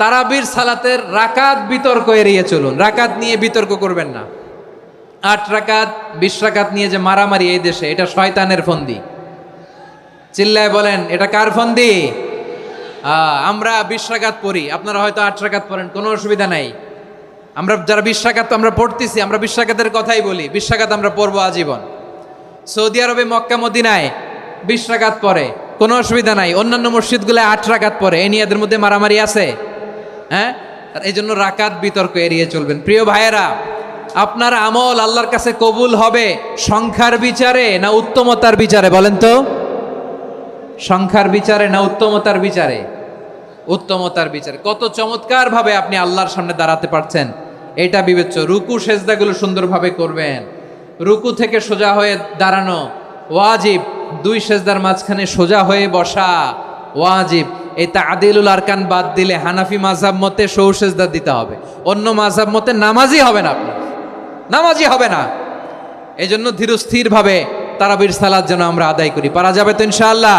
তারাবির সালাতের রাকাত বিতর্ক এড়িয়ে চলুন, রাকাত নিয়ে বিতর্ক করবেন না। 8 রাকাত 20 রাকাত নিয়ে যে মারামারি এই দেশে, এটা শয়তানের ফন্দি। চিল্লায় বলেন এটা কার ফন্দি? আমরা 20 রাকাত পড়ি, আপনারা হয়তো 8 রাকাত পড়েন, কোনো অসুবিধা নাই। আমরা যারা 20 রাকাত আমরা পড়তেছি, আমরা 20 রাকাতের কথাই বলি, 20 রাকাত আমরা পড়বো আজীবন। সৌদি আরবে মক্কা মদিনায় 20 রাকাত পড়ে, কোনো অসুবিধা নাই। অন্যান্য মসজিদগুলো 8 রাকাত পড়ে, এই নিয়ে এদের মধ্যে মারামারি আছে? হ্যাঁ, এই জন্য রাকাত বিতর্ক এড়িয়ে চলবেন। প্রিয় ভাইয়েরা, আপনার আমল আল্লাহর কাছে কবুল হবে সংখ্যার বিচারে না উত্তমতার বিচারে? বলেন তো, সংখ্যার বিচারে না উত্তমতার বিচারে? উত্তমতার বিচারে। কত চমৎকার ভাবে আপনি আল্লাহর সামনে দাঁড়াতে পারছেন এটা বিবেচ্য। রুকু সেজদাগুলো সুন্দরভাবে করবেন, রুকু থেকে সোজা হয়ে দাঁড়ানো ওয়াজিব, 2 সেজদার মাঝখানে সোজা হয়ে বসা ওয়াজিব। এই তাদিলুল আরকান বাদ দিলে হানাফি মাযহাব মতে সৌ সেজদা দিতে হবে, অন্য মাযহাব মতে নামাজই হবে না, আপনার নামাজই হবে না। এই জন্য ধীরস্থির ভাবে তারাবির সালাত যেন আমরা আদায় করি। পারা যাবে তো ইনশাআল্লাহ?